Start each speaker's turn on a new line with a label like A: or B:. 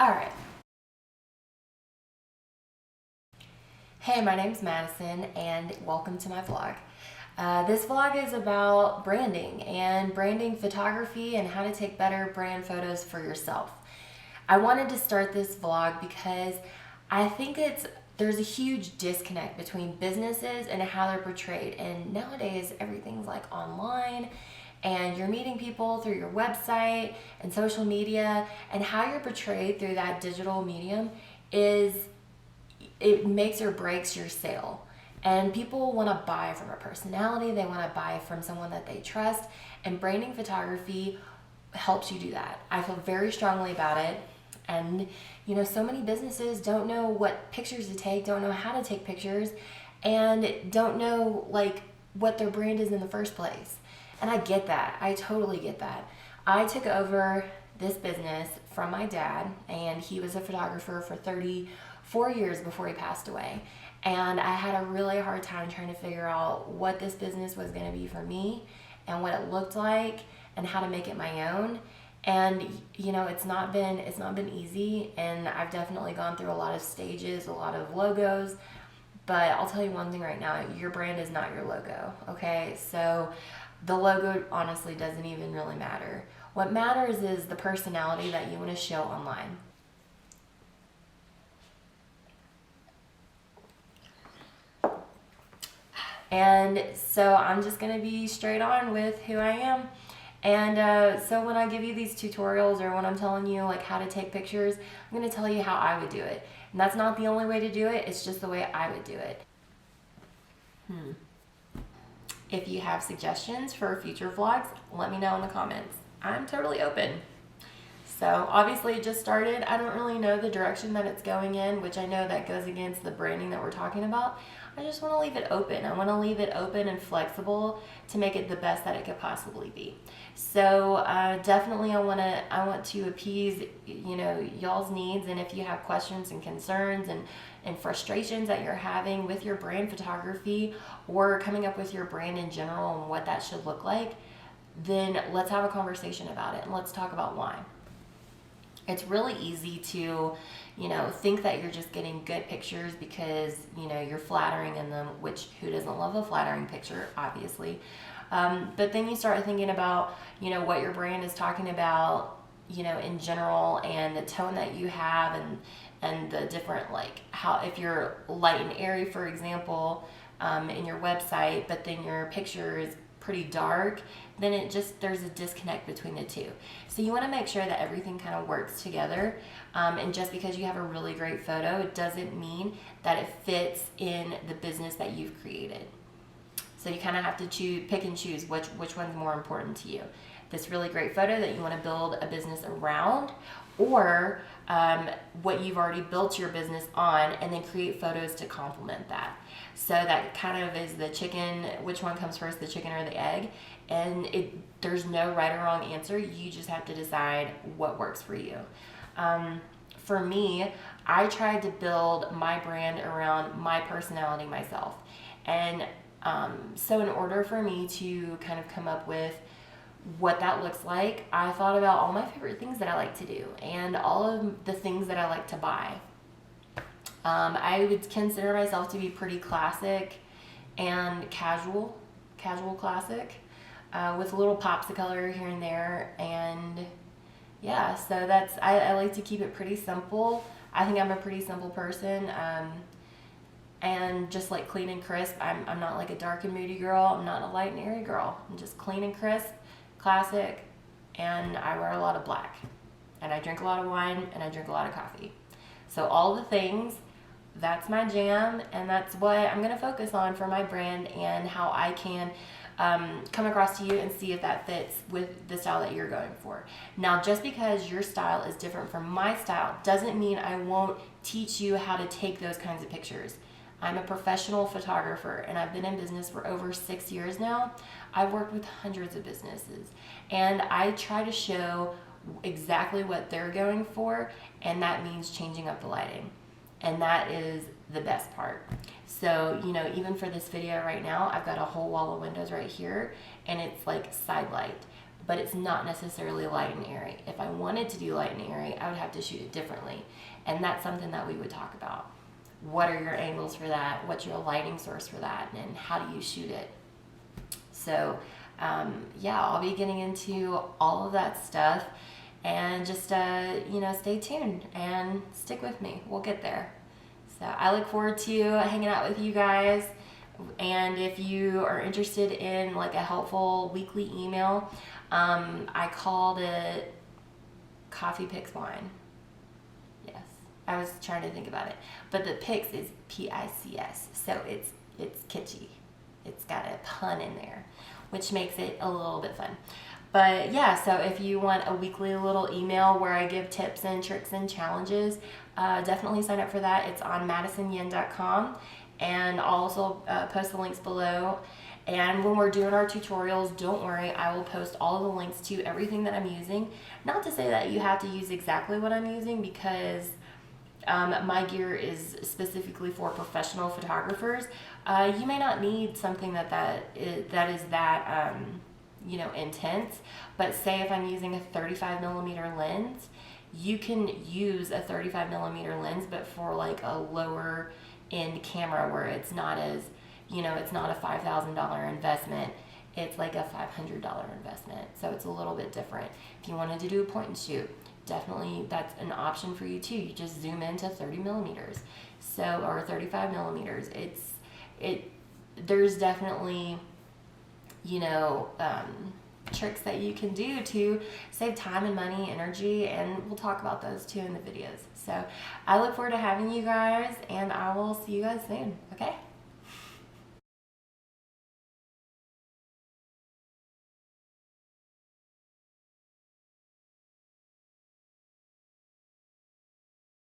A: All right. Hey, my name's Madison and welcome to my vlog. This vlog is about branding and branding photography and how to take better brand photos for yourself. I wanted to start this vlog because I think there's a huge disconnect between businesses and how they're portrayed. And nowadays everything's like online and you're meeting people through your website and social media, and how you're portrayed through that digital medium it makes or breaks your sale. And people want to buy from a personality, they want to buy from someone that they trust, and branding photography helps you do that. I feel very strongly about it. And so many businesses don't know what pictures to take, don't know how to take pictures, and don't know like what their brand is in the first place. And I get that. I totally get that. I took over this business from my dad, and he was a photographer for 34 years before he passed away. And I had a really hard time trying to figure out what this business was going to be for me and what it looked like and how to make it my own. And it's not been easy, and I've definitely gone through a lot of stages, a lot of logos. But I'll tell you one thing right now, your brand is not your logo, okay? So the logo honestly doesn't even really matter. What matters is the personality that you want to show online. And so I'm just going to be straight on with who I am. And so when I give you these tutorials, or when I'm telling you like how to take pictures, I'm going to tell you how I would do it. And that's not the only way to do it, it's just the way I would do it. If you have suggestions for future vlogs, let me know in the comments. I'm totally open. So obviously it just started. I don't really know the direction that it's going in, which I know that goes against the branding that we're talking about. I just want to leave it open. I want to leave it open and flexible to make it the best that it could possibly be. So definitely I want to appease y'all's needs, and if you have questions and concerns and frustrations that you're having with your brand photography or coming up with your brand in general and what that should look like, then let's have a conversation about it and let's talk about why. It's really easy to, think that you're just getting good pictures because, you're flattering in them, which who doesn't love a flattering picture, obviously. But then you start thinking about, what your brand is talking about, in general, and the tone that you have, and the different, like, how, if you're light and airy, for example, in your website, but then your picture is pretty dark, then there's a disconnect between the two. So you want to make sure that everything kind of works together. And just because you have a really great photo, it doesn't mean that it fits in the business that you've created. So you kind of have to pick and choose which one's more important to you. This really great photo that you want to build a business around, or what you've already built your business on, and then create photos to complement that. So that kind of is the chicken, which one comes first, the chicken or the egg? And there's no right or wrong answer. You just have to decide what works for you. For me, I tried to build my brand around my personality myself. And so in order for me to kind of come up with what that looks like, I thought about all my favorite things that I like to do and all of the things that I like to buy. I would consider myself to be pretty classic and casual classic, with little pops of color here and there. And yeah, so I like to keep it pretty simple. I think I'm a pretty simple person, and just like clean and crisp. I'm not like a dark and moody girl. I'm not a light and airy girl. I'm just clean and crisp, classic, and I wear a lot of black, and I drink a lot of wine, and I drink a lot of coffee. So all the things, that's my jam, and that's what I'm going to focus on for my brand and how I can come across to you and see if that fits with the style that you're going for. Now, just because your style is different from my style doesn't mean I won't teach you how to take those kinds of pictures. I'm a professional photographer, and I've been in business for over 6 years now. I've worked with hundreds of businesses, and I try to show exactly what they're going for, and that means changing up the lighting. And that is the best part. So, even for this video right now, I've got a whole wall of windows right here, and it's like side light. but it's not necessarily light and airy. If I wanted to do light and airy, I would have to shoot it differently. And that's something that we would talk about. What are your angles for that? What's your lighting source for that? And how do you shoot it? So yeah, I'll be getting into all of that stuff, and just you know, stay tuned and stick with me. We'll get there. So I look forward to hanging out with you guys. And if you are interested in like a helpful weekly email, I called it Coffee Picks Wine. Yes, I was trying to think about it, but the Picks is P-I-C-S, so it's kitschy. It's got a pun in there, which makes it a little bit fun. But yeah, so if you want a weekly little email where I give tips and tricks and challenges, definitely sign up for that. It's on madisonyin.com, and I'll also post the links below. And when we're doing our tutorials, don't worry, I will post all of the links to everything that I'm using. Not to say that you have to use exactly what I'm using, because my gear is specifically for professional photographers. You may not need something that is you know, intense, but say if I'm using a 35mm lens, you can use a 35mm lens, but for like a lower end camera where it's not as, you know, it's not a $5,000 investment. It's like a $500 investment. So it's a little bit different. If you wanted to do a point and shoot, definitely that's an option for you too. You just zoom into 30mm, so, or 35mm. There's definitely, you know, tricks that you can do to save time and money, energy, and we'll talk about those too in the videos. So I look forward to having you guys, and I will see you guys soon. Okay?